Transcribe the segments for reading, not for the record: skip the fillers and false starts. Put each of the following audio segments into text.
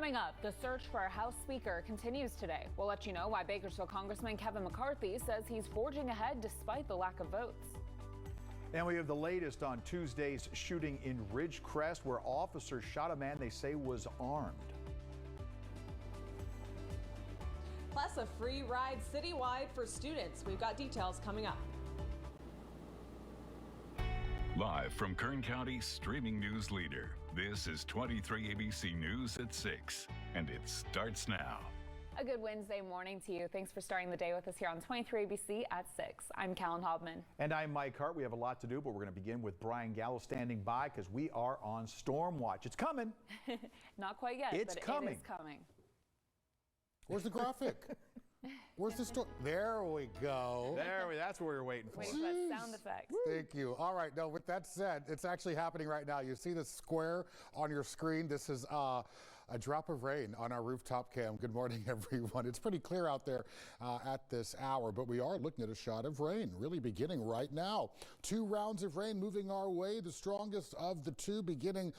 Coming up, the search for a House Speaker continues today. We'll let you know why Bakersfield Congressman Kevin McCarthy says he's forging ahead despite the lack of votes. And we have the latest on Tuesday's shooting in Ridgecrest, where officers shot a man they say was armed. Plus, a free ride citywide for students. We've got details coming up. Live from Kern County's streaming news leader, this is 23 ABC News at 6, and it starts now. A good Wednesday morning to you. Thanks for starting the day with us here on 23 ABC at 6. I'm Callan Hobman. And I'm Mike Hart. We have a lot to do, but we're going to begin with Brian Gallo standing by because we are on storm watch. It's coming. Not quite yet, it's but coming. It is coming. Where's the graphic? Where's the storm? There we go. That's what we were waiting for. Waiting for that sound effect. Thank you. All right. Now, with that said, it's actually happening right now. You see the square on your screen. This is a drop of rain on our rooftop cam. Good morning, everyone. It's pretty clear out there at this hour, but we are looking at a shot of rain really beginning right now. 2 rounds of rain moving our way. The strongest of the 2 beginning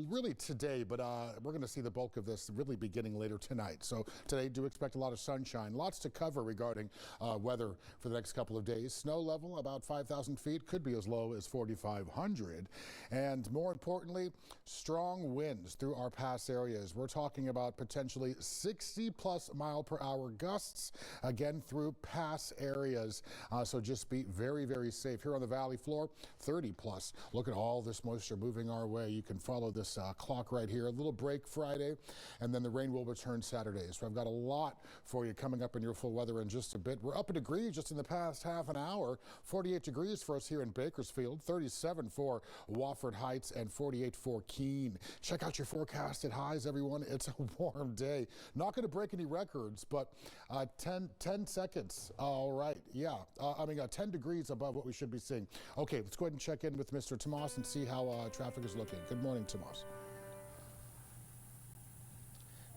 really today, but we're going to see the bulk of this really beginning later tonight. So today, do expect a lot of sunshine. Lots to cover regarding weather for the next couple of days. Snow level about 5,000 feet, could be as low as 4,500. And more importantly, strong winds through our pass areas. We're talking about potentially 60+ mile per hour gusts, again through pass areas. So just be very, very safe. Here on the valley floor, 30+. Look at all this moisture moving our way. You can follow this clock right here. A little break Friday, and then the rain will return Saturday. So I've got a lot for you coming up in your full weather in just a bit. We're up a degree just in the past half an hour. 48 degrees for us here in Bakersfield, 37 for Wofford Heights, and 48 for Keene. Check out your forecasted highs, everyone. It's a warm day. Not going to break any records, but 10 seconds. All right. Yeah. 10 degrees above what we should be seeing. Okay, let's go ahead and check in with Mr. Tomas and see how traffic is looking. Good morning, Tomas.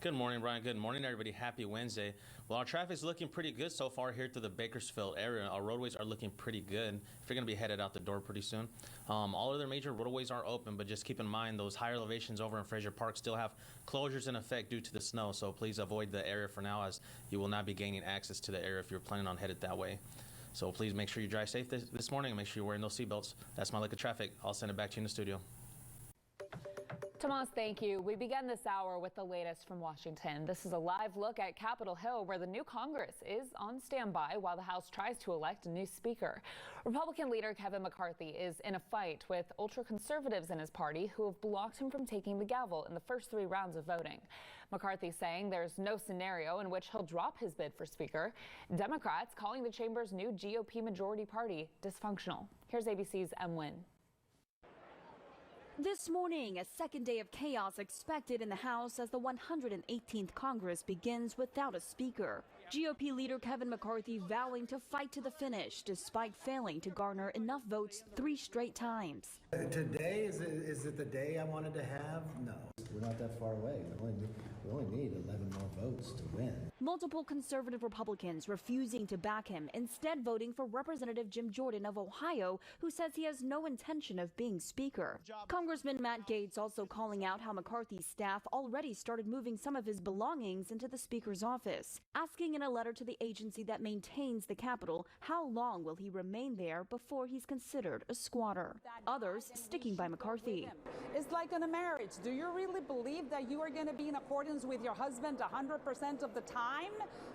Good morning, Brian. Good morning, everybody. Happy Wednesday. Well, our traffic is looking pretty good so far here through the Bakersfield area. Our roadways are looking pretty good. If you're going to be headed out the door pretty soon. All other major roadways are open, but just keep in mind those higher elevations over in Fraser Park still have closures in effect due to the snow. So please avoid the area for now, as you will not be gaining access to the area if you're planning on headed that way. So please make sure you drive safe this morning and make sure you're wearing those seatbelts. That's my look at traffic. I'll send it back to you in the studio. Tomas, thank you. We began this hour with the latest from Washington. This is a live look at Capitol Hill, where the new Congress is on standby while the House tries to elect a new speaker. Republican leader Kevin McCarthy is in a fight with ultra-conservatives in his party who have blocked him from taking the gavel in the first 3 rounds of voting. McCarthy saying there's no scenario in which he'll drop his bid for speaker. Democrats calling the chamber's new GOP majority party dysfunctional. Here's ABC's M. Wynn. This morning, a second day of chaos expected in the House as the 118th Congress begins without a speaker. GOP leader Kevin McCarthy vowing to fight to the finish despite failing to garner enough votes 3 straight times. Today, is it the day I wanted to have? No. We're not that far away. We only need 11 more votes to win. Multiple conservative Republicans refusing to back him, instead voting for Representative Jim Jordan of Ohio, who says he has no intention of being speaker. Congressman Matt Gaetz also calling out how McCarthy's staff already started moving some of his belongings into the speaker's office, asking in a letter to the agency that maintains the Capitol how long will he remain there before he's considered a squatter. Others sticking by McCarthy. It's like in a marriage. Do you really believe that you are going to be in accordance with your husband 100% of the time?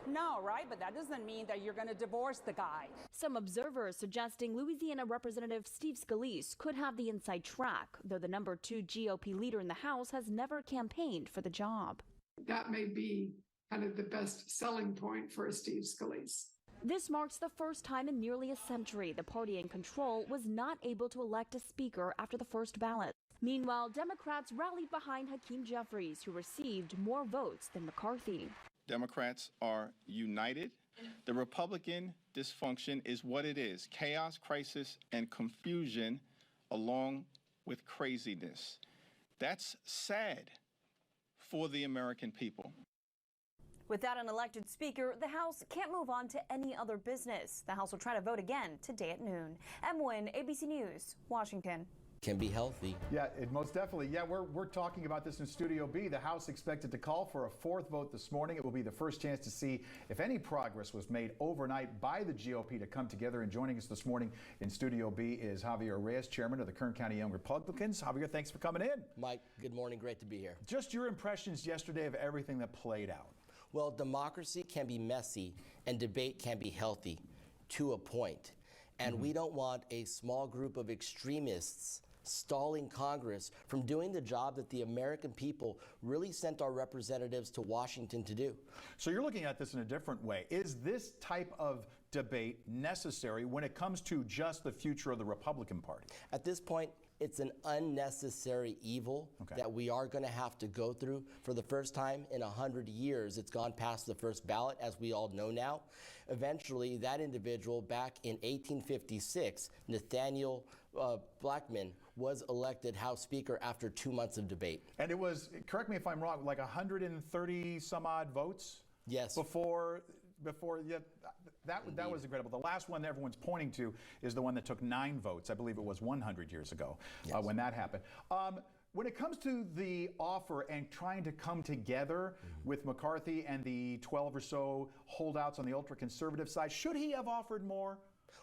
No, right? But that doesn't mean that you're going to divorce the guy. Some observers suggesting Louisiana Representative Steve Scalise could have the inside track, though the number 2 GOP leader in the House has never campaigned for the job. That may be kind of the best selling point for Steve Scalise. This marks the first time in nearly a century the party in control was not able to elect a speaker after the first ballot. Meanwhile, Democrats rallied behind Hakeem Jeffries, who received more votes than McCarthy. Democrats are united. The Republican dysfunction is what it is: chaos, crisis, and confusion, along with craziness. That's sad for the American people. Without an elected speaker, the House can't move on to any other business. The House will try to vote again today at noon. M. Wynn, ABC News, Washington. can be healthy. Yeah, it most definitely. Yeah, we're talking about this in Studio B. The House expected to call for a fourth vote this morning. It will be the first chance to see if any progress was made overnight by the GOP to come together. And joining us this morning in Studio B is Javier Reyes, chairman of the Kern County Young Republicans. Javier, thanks for coming in. Mike, good morning. Great to be here. Just your impressions yesterday of everything that played out. Well, democracy can be messy and debate can be healthy to a point. And we don't want a small group of extremists stalling Congress from doing the job that the American people really sent our representatives to Washington to do. So you're looking at this in a different way. Is this type of debate necessary when it comes to just the future of the Republican Party? At this point, it's an unnecessary evil that we are going to have to go through. For the first time in 100 years, it's gone past the first ballot, as we all know now. Eventually, that individual back in 1856, Nathaniel Blackman, was elected House Speaker after 2 months of debate. And it was, correct me if I'm wrong, like 130 some odd votes? Yes. Before yeah, that was incredible. The last one that everyone's pointing to is the one that took 9 votes. I believe it was 100 years ago when that happened. When it comes to the offer and trying to come together with McCarthy and the 12 or so holdouts on the ultra-conservative side, should he have offered more?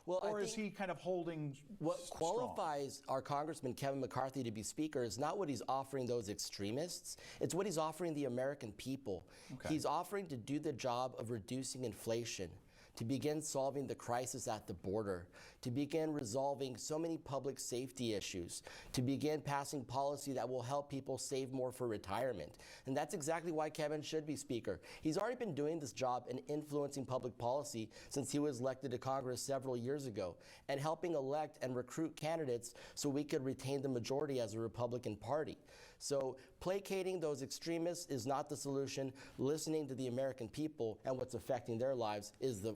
Well, or is he kind of holding what qualifies our Congressman Kevin McCarthy to be Speaker is not what he's offering those extremists. It's what he's offering the American people. He's offering to do the job of reducing inflation, to begin solving the crisis at the border, to begin resolving so many public safety issues, to begin passing policy that will help people save more for retirement. And that's exactly why Kevin should be Speaker. He's already been doing this job and influencing public policy since he was elected to Congress several years ago, and helping elect and recruit candidates so we could retain the majority as a Republican Party. So placating those extremists is not the solution. Listening to the American people and what's affecting their lives is the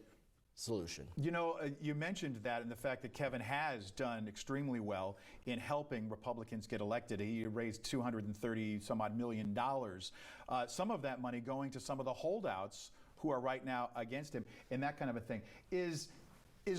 solution. You know, you mentioned that and the fact that Kevin has done extremely well in helping Republicans get elected. He raised $230 some odd million. Some of that money going to some of the holdouts who are right now against him and that kind of a thing. Is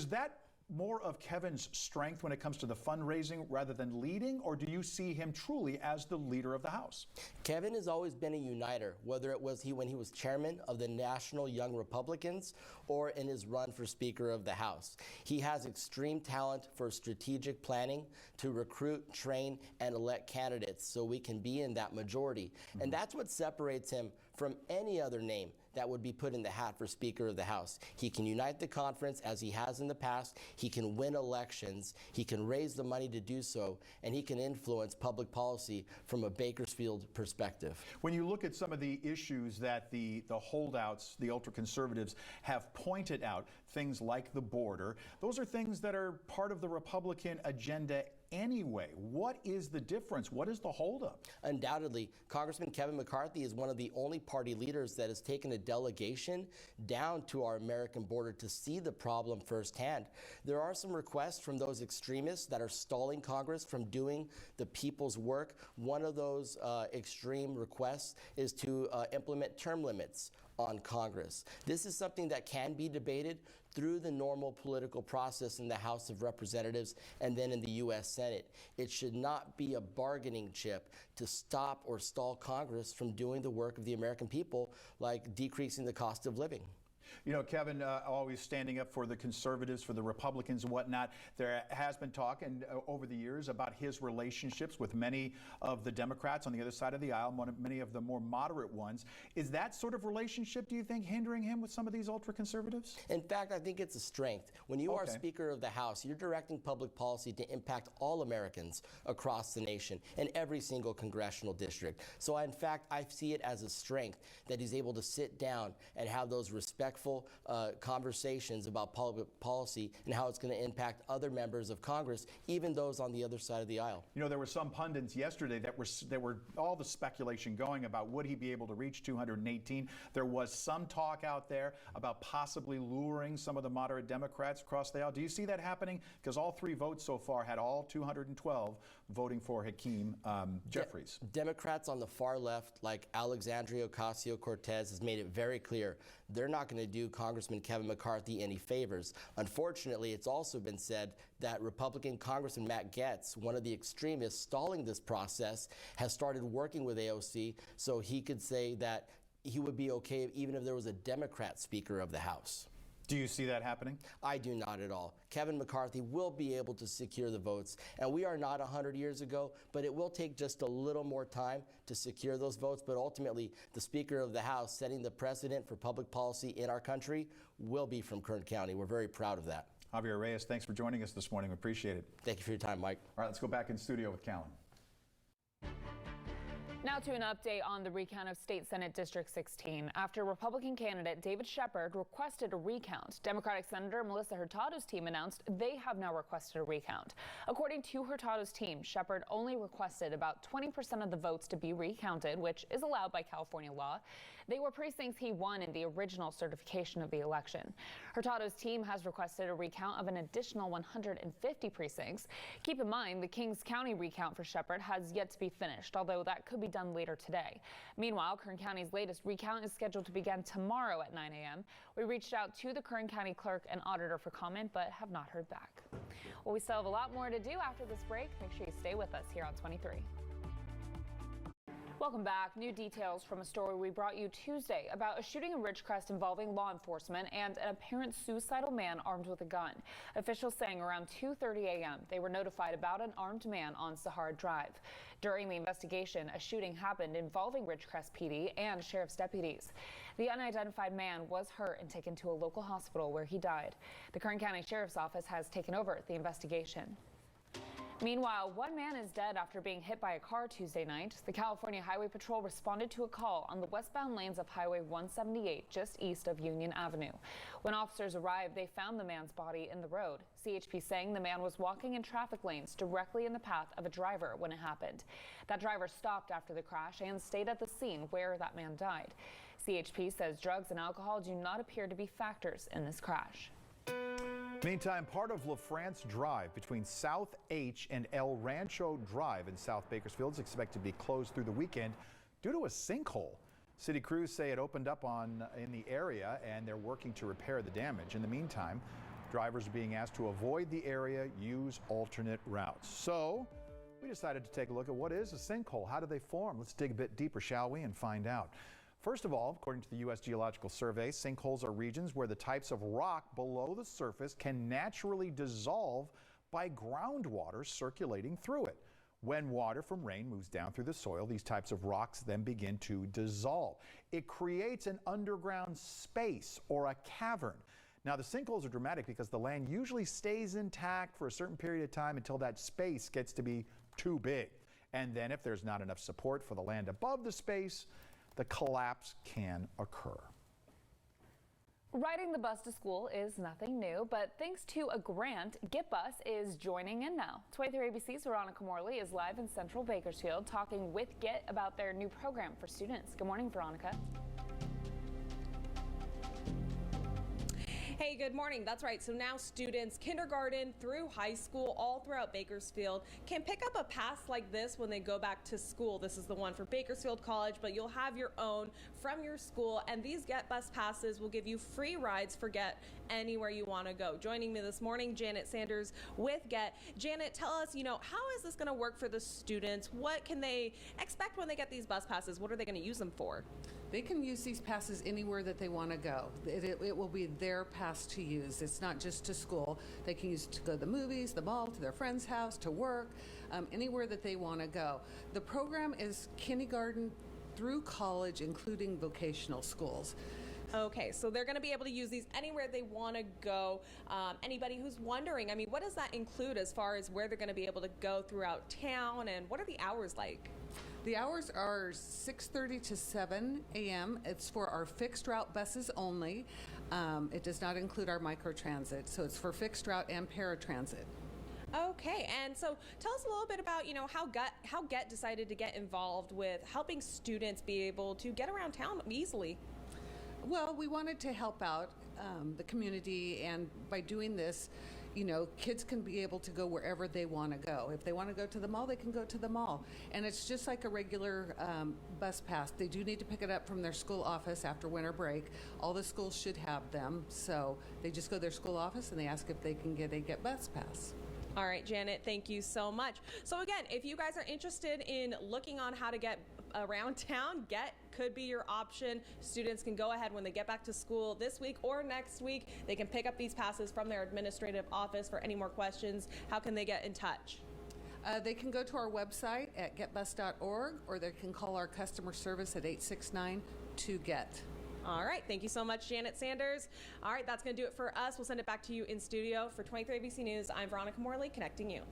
that more of Kevin's strength when it comes to the fundraising rather than leading, or do you see him truly as the leader of the House? Kevin has always been a uniter, whether it was when he was chairman of the National Young Republicans or in his run for Speaker of the House. He has extreme talent for strategic planning to recruit, train, and elect candidates so we can be in that majority. And that's what separates him from any other name that would be put in the hat for Speaker of the House. He can unite the conference as he has in the past. He can win elections. He can raise the money to do so, and he can influence public policy from a Bakersfield perspective. When you look at some of the issues that the holdouts, the ultra-conservatives, have pointed out, things like the border, those are things that are part of the Republican agenda anyway. What is the difference? What is the holdup? Undoubtedly, Congressman Kevin McCarthy is one of the only party leaders that has taken a delegation down to our American border to see the problem firsthand. There are some requests from those extremists that are stalling Congress from doing the people's work. One of those extreme requests is to implement term limits on Congress. This is something that can be debated through the normal political process in the House of Representatives and then in the U.S. Senate. It should not be a bargaining chip to stop or stall Congress from doing the work of the American people, like decreasing the cost of living. You know, Kevin, always standing up for the conservatives, for the Republicans and whatnot. There has been talk over the years about his relationships with many of the Democrats on the other side of the aisle, many of the more moderate ones. Is that sort of relationship, do you think, hindering him with some of these ultra-conservatives? In fact, I think it's a strength. When you are Speaker of the House, you're directing public policy to impact all Americans across the nation in every single congressional district. So, in fact, I see it as a strength that he's able to sit down and have those respectful conversations about public policy and how it's going to impact other members of Congress, even those on the other side of the aisle. You know, there were some pundits yesterday that were all the speculation going about would he be able to reach 218. There was some talk out there about possibly luring some of the moderate Democrats across the aisle. Do you see that happening? Because all 3 votes so far had all 212 voting for Hakeem Jeffries. Democrats on the far left, like Alexandria Ocasio-Cortez, has made it very clear they're not going to do Congressman Kevin McCarthy any favors. Unfortunately, it's also been said that Republican Congressman Matt Gaetz, one of the extremists stalling this process, has started working with AOC so he could say that he would be okay even if there was a Democrat Speaker of the House. Do you see that happening? I do not at all. Kevin McCarthy will be able to secure the votes, and we are not 100 years ago, but it will take just a little more time to secure those votes. But ultimately, the Speaker of the House setting the precedent for public policy in our country will be from Kern County. We're very proud of that. Javier Reyes, thanks for joining us this morning. We appreciate it. Thank you for your time, Mike. All right, let's go back in studio with Callan. Now to an update on the recount of State Senate District 16. After Republican candidate David Shepard requested a recount, Democratic Senator Melissa Hurtado's team announced they have now requested a recount. According to Hurtado's team, Shepard only requested about 20% of the votes to be recounted, which is allowed by California law. They were precincts he won in the original certification of the election. Hurtado's team has requested a recount of an additional 150 precincts. Keep in mind, the Kings County recount for Shepard has yet to be finished, although that could be done later today. Meanwhile, Kern County's latest recount is scheduled to begin tomorrow at 9 a.m. We reached out to the Kern County clerk and auditor for comment, but have not heard back. Well, we still have a lot more to do after this break. Make sure you stay with us here on 23. Welcome back. New details from a story we brought you Tuesday about a shooting in Ridgecrest involving law enforcement and an apparent suicidal man armed with a gun. Officials saying around 2:30 a.m. they were notified about an armed man on Sahara Drive. During the investigation, a shooting happened involving Ridgecrest PD and sheriff's deputies. The unidentified man was hurt and taken to a local hospital where he died. The Kern County Sheriff's Office has taken over the investigation. Meanwhile, one man is dead after being hit by a car Tuesday night. The California Highway Patrol responded to a call on the westbound lanes of Highway 178 just east of Union Avenue. When officers arrived, they found the man's body in the road. CHP saying the man was walking in traffic lanes directly in the path of a driver when it happened. That driver stopped after the crash and stayed at the scene where that man died. CHP says drugs and alcohol do not appear to be factors in this crash. Meantime, part of LaFrance Drive between South H and El Rancho Drive in South Bakersfield is expected to be closed through the weekend due to a sinkhole. City crews say it opened up in the area and they're working to repair the damage. In the meantime, drivers are being asked to avoid the area, use alternate routes. So we decided to take a look at what is a sinkhole. How do they form? Let's dig a bit deeper, shall we, and find out. First of all, according to the U.S. Geological Survey, sinkholes are regions where the types of rock below the surface can naturally dissolve by groundwater circulating through it. When water from rain moves down through the soil, these types of rocks then begin to dissolve. It creates an underground space or a cavern. Now, the sinkholes are dramatic because the land usually stays intact for a certain period of time until that space gets to be too big. And then if there's not enough support for the land above the space, the collapse can occur. Riding the bus to school is nothing new, but thanks to a grant, Get Bus is joining in now. 23 ABC's Veronica Morley is live in Central Bakersfield talking with Get about their new program for students. Good morning, Veronica. Hey, good morning. That's right. So now students kindergarten through high school all throughout Bakersfield can pick up a pass like this when they go back to school. This is the one for Bakersfield College, but you'll have your own from your school. And these Get Bus passes will give you free rides for Get anywhere you want to go. Joining me this morning, Janet Sanders with Get. Janet, tell us, how is this going to work for the students? What can they expect when they get these bus passes? What are they going to use them for? They can use these passes anywhere that they want to go. It will be their pass to use. It's not just to school. They can use it to go to the movies, the mall, to their friend's house, to work, anywhere that they want to go. The program is kindergarten through college, including vocational schools. Okay, so they're going to be able to use these anywhere they want to go. Anybody who's wondering, what does that include as far as where they're going to be able to go throughout town, and what are the hours like? The hours are 6:30 to 7 a.m. It's for our fixed route buses only. It does not include our microtransit, so it's for fixed route and paratransit. Okay, and so tell us a little bit about, how Get decided to get involved with helping students be able to get around town easily. Well, we wanted to help out the community, and by doing this, kids can be able to go wherever they want to go. If they want to go to the mall, they can go to the mall. And it's just like a regular bus pass. They do need to pick it up from their school office after winter break. All the schools should have them. So they just go to their school office and they ask if they can get a bus pass. All right, Janet, thank you so much. So again, if you guys are interested in looking on how to get around town, Get could be your option. Students can go ahead when they get back to school this week or next week. They can pick up these passes from their administrative office. For any more questions, how can they get in touch? They can go to our website at getbus.org, or they can call our customer service at 869-2GET. All right. Thank you so much, Janet Sanders. All right. That's going to do it for us. We'll send it back to you in studio. For 23 ABC News, I'm Veronica Morley, connecting you.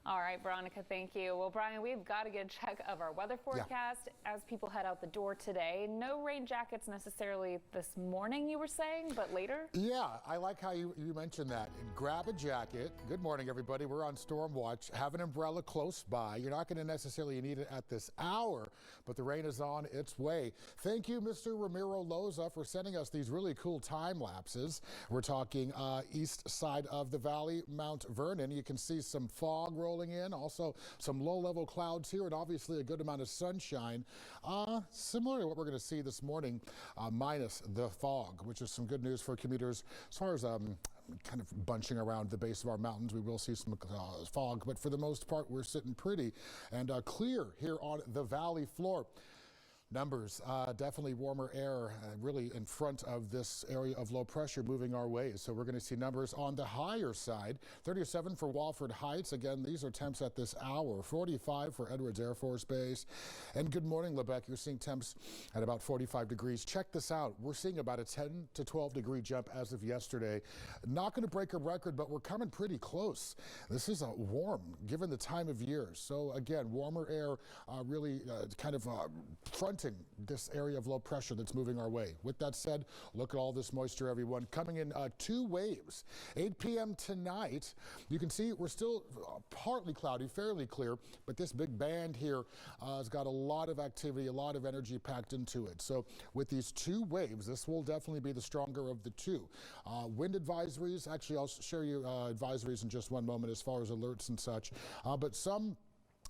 All right, Veronica, thank you. Well, Brian, we've got to get a check of our weather forecast as people head out the door today. No rain jackets necessarily this morning, you were saying, but later? Yeah, I like how you mentioned that. Grab a jacket. Good morning, everybody. We're on storm watch. Have an umbrella close by. You're not going to necessarily need it at this hour, but the rain is on its way. Thank you, Mr. Ramiro Loza, for sending us these really cool time lapses. We're talking east side of the valley, Mount Vernon. You can see some fog rolling in, also some low-level clouds here, and obviously a good amount of sunshine. Similar to what we're going to see this morning, minus the fog, which is some good news for commuters. As far as kind of bunching around the base of our mountains, we will see some fog, but for the most part, we're sitting pretty and clear here on the valley floor. Numbers, definitely warmer air really in front of this area of low pressure moving our way. So we're going to see numbers on the higher side. 37 for Wofford Heights. Again, these are temps at this hour. 45 for Edwards Air Force Base. And good morning, Lebec. You're seeing temps at about 45 degrees. Check this out. We're seeing about a 10 to 12 degree jump as of yesterday. Not going to break a record, but we're coming pretty close. This is warm given the time of year. So again, warmer air really kind of fronting this area of low pressure that's moving our way. With that said, look at all this moisture, everyone. Coming in 2 waves. 8 p.m. tonight, you can see we're still partly cloudy, fairly clear, but this big band here has got a lot of activity, a lot of energy packed into it. So with these 2 waves, this will definitely be the stronger of the 2. Wind advisories, actually I'll share you advisories in just one moment as far as alerts and such, but some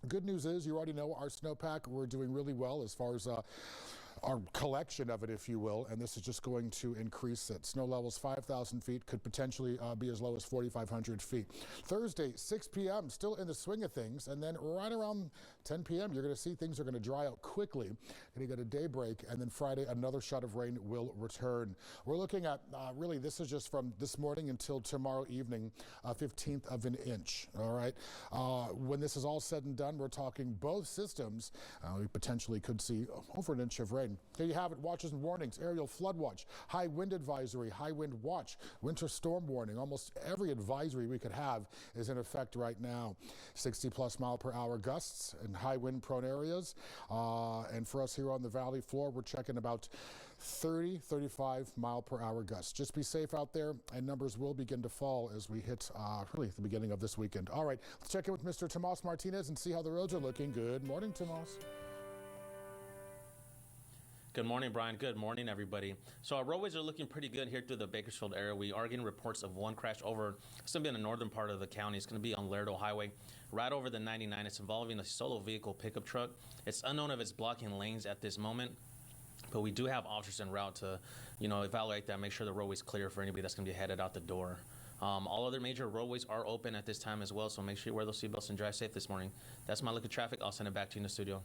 good news is, you already know our snowpack, we're doing really well as far as our collection of it, if you will, and this is just going to increase it. Snow levels 5,000 feet, could potentially be as low as 4,500 feet. Thursday, 6 p.m., still in the swing of things, and then right around 10 p.m., you're going to see things are going to dry out quickly. Going to get a daybreak, and then Friday, another shot of rain will return. We're looking at, really, this is just from this morning until tomorrow evening, 1/15 of an inch, all right? When this is all said and done, we're talking both systems. We potentially could see over an inch of rain. There you have it. Watches and warnings. Aerial flood watch, high wind advisory, high wind watch, winter storm warning. Almost every advisory we could have is in effect right now. 60+ mile per hour gusts in high wind prone areas. And for us here on the valley floor, we're checking about 30, 35 mile per hour gusts. Just be safe out there, and numbers will begin to fall as we hit really the beginning of this weekend. All right, let's check in with Mr. Tomas Martinez and see how the roads are looking. Good morning, Tomas. Good morning, Brian. Good morning, everybody. So our roadways are looking pretty good here through the Bakersfield area. We are getting reports of one crash over. It's going to be in the northern part of the county. It's going to be on Laredo Highway, right over the 99. It's involving a solo vehicle pickup truck. It's unknown if it's blocking lanes at this moment, but we do have officers en route to, evaluate that, make sure the roadway's clear for anybody that's going to be headed out the door. All other major roadways are open at this time as well, so make sure you wear those seatbelts and drive safe this morning. That's my look at traffic. I'll send it back to you in the studio.